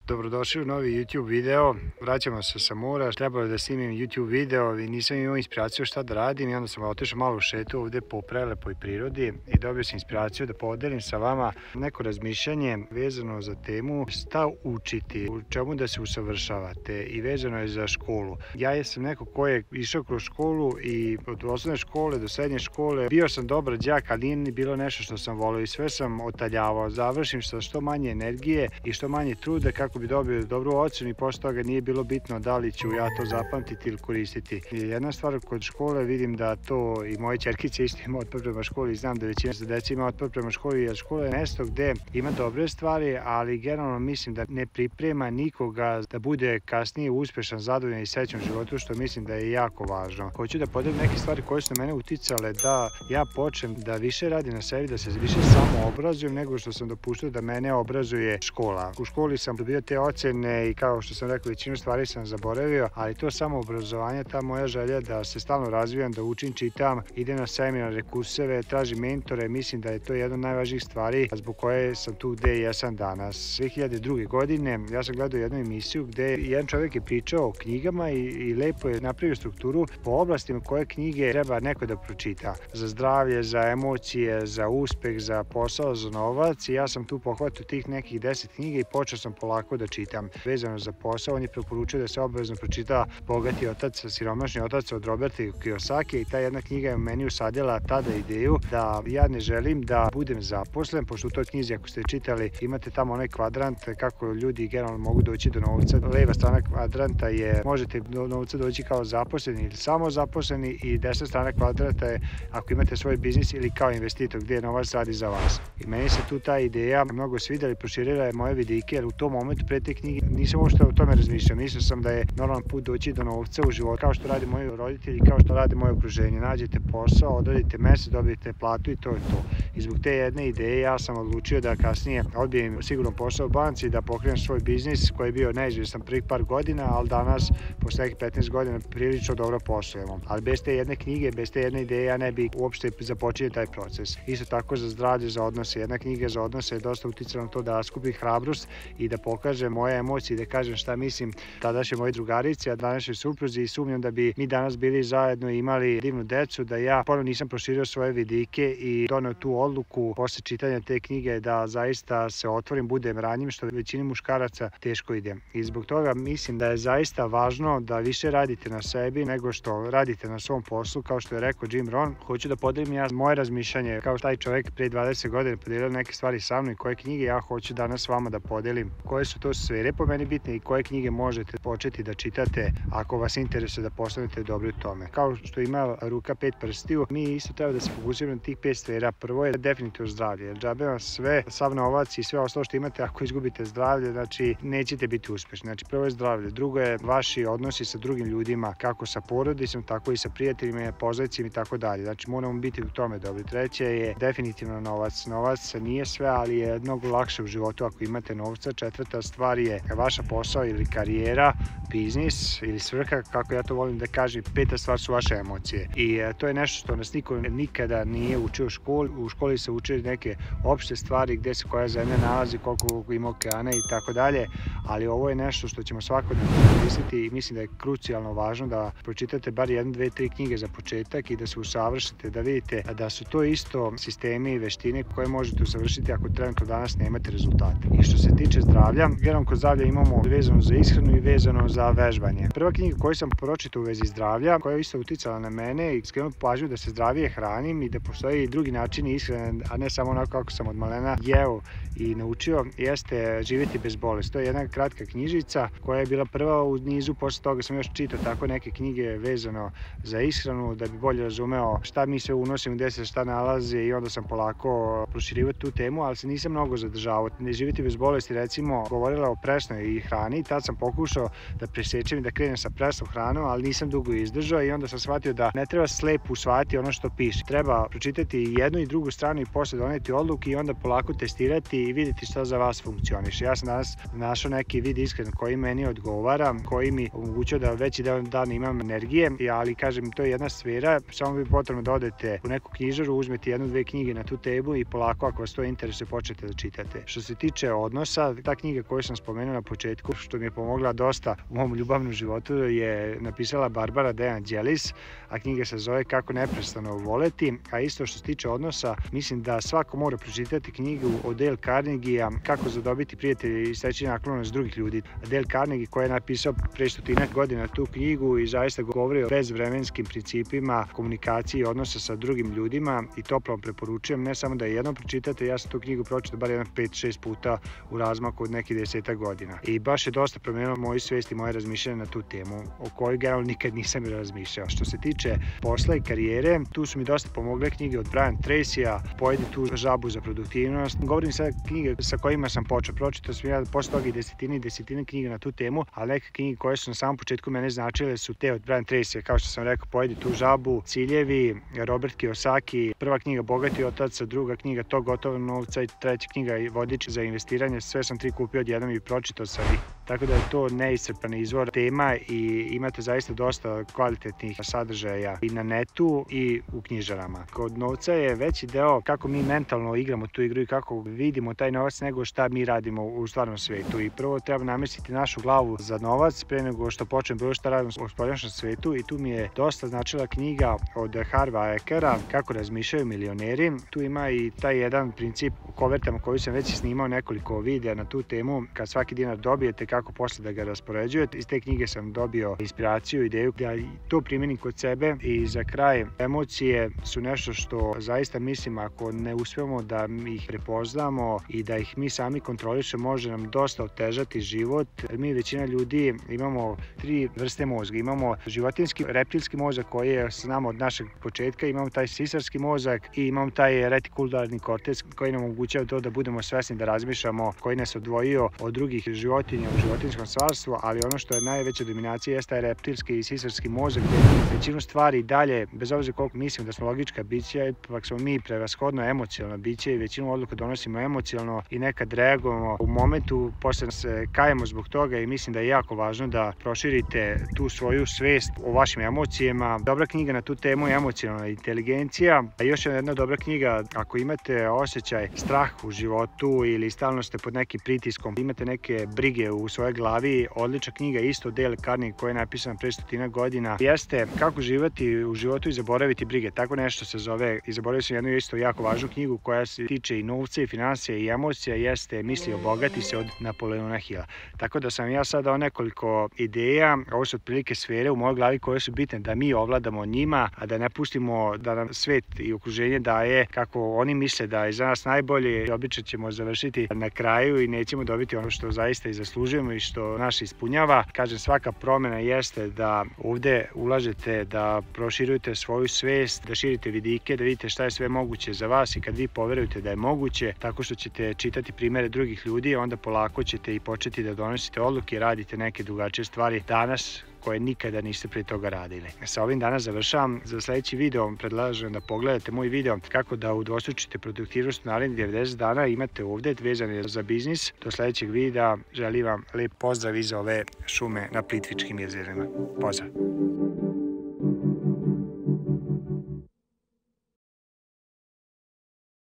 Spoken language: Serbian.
Dobrodošli u novi YouTube video. Vraćamo se sa mora. Trebalo je da snimim YouTube video i nisam imao inspiraciju šta da radim i onda sam otišao malo u šetu ovde po prelepoj prirodi i dobio sam inspiraciju da podelim sa vama neko razmišljanje vezano za temu šta učiti, u čemu da se usavršavate i vezano je za školu. Ja sam neko ko je išao kroz školu i od osnovne škole do srednje škole bio sam dobar đak, ali nije ni bilo nešto što sam volio i sve sam otaljavao. Završim sa što manje energije i što manje truda kako bi dobio dobru ocenu i posle toga nije bilo bitno da li ću ja to zapamtiti ili koristiti. Jedna stvar kod škole, vidim da to i moje ćerkice isto ima otpor prema školi i znam da većina deca ima otpor prema školi, jer škola je mesto gde ima dobre stvari, ali generalno mislim da ne priprema nikoga da bude kasnije uspešan, zadovoljan i srećan u životu, što mislim da je jako važno. Hoću da podelim neke stvari koje su na mene uticale da ja počnem da više radim na sebi, da se više samo obrazujem nego što sam dopuštao da mene obrazuje škola. U školi sam dobio te ocene i kao što sam rekao, većinu stvari sam zaboravio, ali to samo obrazovanje, ta moja želja da se stalno razvijam, da učim, čitam, idem na seminare, kurseve, tražim mentore, mislim da je to jedna od najvažnijih stvari zbog koje sam tu gde jesam danas. 2002. godine ja sam gledao jednu emisiju gde jedan čovjek je pričao o knjigama i lepo je napravio strukturu po oblastima koje knjige treba neko da pročita. Za zdravlje, za emocije, za uspeh, za posao, za novac, i ja sam tu pohvatio tih nekih 10 knjiga i počeo sam polako da čitam. Vezano za posao, on je preporučio da se obavezno pročita Bogati otac, siromašni otac od Roberta Kiyosaki, i ta jedna knjiga je u meni usadila tada ideju da ja ne želim da budem zaposlen, pošto u toj knjizi, ako ste čitali, imate tamo onaj kvadrant kako ljudi generalno mogu doći do novca. Leva strana kvadranta je možete do novca doći kao zaposleni ili samo zaposleni, i desna strana kvadranta je ako imate svoj biznis ili kao investitor gdje novac radi za vas. I meni se tu ta ideja mnogo svidela i proširila je moje vidike, jer u tom momentu pre te knjige nisam uopšte o tome razmišljao. Mislio sam da je normalan put doći do novca u životu, kao što rade moji roditelji, kao što rade moje okruženje. Nađete posao, odradite mesec, dobijete platu i to je to. I zbog te jedne ideje ja sam odlučio da kasnije odbijem sigurno posao u banci, da pokrenem svoj biznis koji je bio neizvjestan prvih par godina, ali danas, posle nekih 15 godina, prilično dobro poslujemo. Ali bez te jedne knjige, bez te jedne ideje ja ne bih uopšte započinio taj proces. Isto tako za zdravlje, za odnose. Jedna knjiga za odnose je dosta uticala na to da skupim hrabrost i da pokažem moje emocije, da kažem šta mislim tadašnje moji drugarici, a današnjoj supruzi, i sumnjam da bi mi danas bili zajedno i imali divnu decu, da ja ponovno nisam proširio svoje vidike i doneo tu odluku posle čitanja te knjige da zaista se otvorim, budem ranjim, što većini muškaraca teško ide. I zbog toga mislim da je zaista važno da više radite na sebi nego što radite na svom poslu, kao što je rekao Jim Rohn. Hoću da podelim ja moje razmišljanje, kao taj čovjek pre 20 godina podelio neke stvari sa mnom i koje knjige ja hoću danas s vama da podelim. Koje su to sfere po meni bitne i koje knjige možete početi da čitate ako vas interesuje da postanete dobri u tome. Kao što ima ruka 5 prstiju, mi isto treba da se fokusiramo na tih 5 sfera. Prvo je definitivno zdravlje, jer džabe vam sve, sav novac i sve ostalo što imate, ako izgubite zdravlje, znači nećete biti uspešni. Znači prvo je zdravlje, drugo je vaši odnosi sa drugim ljudima, kako sa porodicom, tako i sa prijateljima, poznanicima i tako dalje. Znači moramo biti u tome dobri. Treće je definitivno novac. Novac nije sve, ali je mnogo lakše u životu ako imate novca. Četvrta stvar je vaša posao ili karijera, biznis ili svrha, kako ja to volim da kažem. Peta stvar su vaše emocije. I to je nešto što nas niko nikada nije učio u školi. U školi se uče neke opšte stvari, gde se koja zemlja nalazi, koliko ima okeana i tako dalje, ali ovo je nešto što ćemo svakodnevno koristiti i mislim da je krucijalno važno da pročitate bar 1, 2, 3 knjige za početak i da se usavršite, da vidite da su to isto sistemi i veštine koje možete usavršiti ako trenutno danas nemate rezultate. I što se tiče zdravlja, generalno kod zdravlja imamo vezano za ishranu i vezano za vežbanje. Prva knjiga koju sam pročitao u vezi zdravlja, koja je isto uticala na mene i skrenuo pažnju da se zdravije hranim i da postoji i drugi načini ishrane, a ne samo onako kako sam od malena jeo i naučio, jeste Živjeti bez bolesti. To je jedna kratka knjižica koja je bila prva u nizu, posle toga sam još čitao tako neke knjige vezano za ishranu da bi bolje razumeo šta mi sve unosimo, gde se šta nalazi, i onda sam polako proširivao tu temu, ali se nisam mnogo zadržavao. Ne Živjeti bez bolesti recimo govorila o presnoj i hrani, tad sam pokušao da presečem i da krenem sa presnom hranom, ali nisam dugo izdržao i onda sam shvatio da ne treba slepo usvajati ono što piše. Treba pročitati i jednu i drugu stranu i posle doneti odluke i onda polako testirati i vidjeti šta za vas funkcioniše. Ja sam danas našao neki vid iskreno koji meni odgovara, koji mi omogućuje da veći deo dana imam energije, ali kažem, to je jedna sfera, samo bi potrebno da odete u neku knjižaru, uzmete jednu, dve knjige na tu temu i polako, ako vas to interesuje, počnete da čitate. Što se tiče odnosa, ta knjiga koju sam spomenuo na početku, što mi je pomogla dosta u mom ljubavnom životu, je napisala Barbara De Angelis, a knjiga se zove Kako neprestano voleti, a isto što se tiče odnosa, mislim da svako mora pročitati knjigu od Dale Carnegie-a Kako zadobiti prijatelje i steći naklonost drugih ljudi. Dale Carnegie koji je napisao pre 100 godina tu knjigu i zaista govori o bezvremenskim principima komunikacije i odnosa sa drugim ljudima i toplo vam preporučujem, ne samo da je jednom pročitate, ja sam tu knjigu pročitao bar 5-6 puta u razmaku od nekih 10 godina. I baš je dosta promenilo moju svest i moje razmišljanje na tu temu, o kojoj generalno nikad nisam razmišljao. Što se tiče posla i karijere, tu su mi dosta pomogle knjige od Brian Tracy-a, Pojedi tu žabu za produktivnost. Govorim sad knjige sa kojima sam počeo. Pročitao sam ja posle toga i desetine knjiga na tu temu, ali neke knjige koje su na samom početku mene značile su te od Brian Tracy, kao što sam rekao, Pojedi tu žabu, Ciljevi, Robert Kiyosaki, prva knjiga Bogati otac, druga knjiga To gotovo novca i treća knjiga Vodič za investiranje. Sve sam 3 kupio odjednom i pročitao sam ih. Tako da je to neiscrpan izvor tema i imate zaista dosta kvalitetnih sadržaja i na netu i u knjižarama. Kod novca je veći deo kako mi mentalno igramo tu igru i kako vidimo taj novac nego šta mi radimo u stvarnom svetu. I prvo treba namestiti našu glavu za novac pre nego što počnem bilo šta radim u spoljašnjem svetu i tu mi je dosta značila knjiga od Harva Ekera Kako razmišljaju milioneri. Tu ima i taj jedan princip u kovertama koju sam već snimao nekoliko videa na tu temu. Kad svaki dinar dobijete, kako posle da ga raspoređujete. Iz te knjige sam dobio inspiraciju, ideju da to primenim kod sebe. I za kraj, emocije su nešto što zaista mislim ako ne uspemo da ih prepoznamo i da ih mi sami kontrolišemo, može nam dosta otežati život. Mi većina ljudi imamo 3 vrste mozga. Imamo životinjski, reptilski mozak koji je s nama od našeg početka, imamo taj sisarski mozak i imamo taj retikularni korteks koji nam omogućava to da budemo svesni da razmišljamo, koji nas odvojio od drugih životinja u životinjskom stvarstvu, ali ono što je najveća dominacija jeste taj reptilski i sisarski mozak gde većinu stvari dalje, bez obzira koliko mislim da smo logička bića, ipak smo mi prevashodno emocionalna bića i većinu odluka donosimo emocionalno i nekad reagujemo u momentu, posle se kajemo zbog toga i mislim da je jako važno da proširite tu svoju svest o vašim emocijama. Dobra knjiga na tu temu je Emocionalna inteligencija, a još jedna dobra knjiga ako imate osjećaj strah u životu ili stalno ste pod nekim pritiskom, imate neke brige u svojoj glavi, odlična knjiga isto Dale Carnegie koja je napisana pre 100 godina jeste Kako živeti u životu i zaboraviti brige. Tako nešto se zove i zaboravio sam jednu isto jako važnu knjigu koja se tiče i novca i financija i emocija, jeste Misli obogati se od Napoleona Hilla. Tako da sam ja sad dao nekoliko ideja, ovo su otprilike sfere u mojoj glavi koje su bitne da mi ovladamo njima, a da ne pustimo da nam svet i okruženje daje kako oni misle da je za nas najbolje i obično ćemo završiti na kraju i nećemo dobiti ono što zaista i zaslužujemo i što nas ispunjava. Kažem, svaka promjena jeste da ovde ulažete, da proširujete svoju svest, da širite vidike, da vidite šta je sve moguće za vas i kad vi poverujete da je moguće, tako što ćete čitati primere drugih ljudi, onda polako ćete i početi da donosite odluke i radite neke drugačije stvari danas koje nikada niste prije toga radili. Sa ovim danas završavam. Za sledeći video predlažem da pogledate moj video kako da udvostručite produktivnost u narednih 90 dana. Imate ovde vezane za biznis. Do sledećeg videa želim vam lep pozdrav iza ove šume na Plitvičkim jezerima. Pozdrav!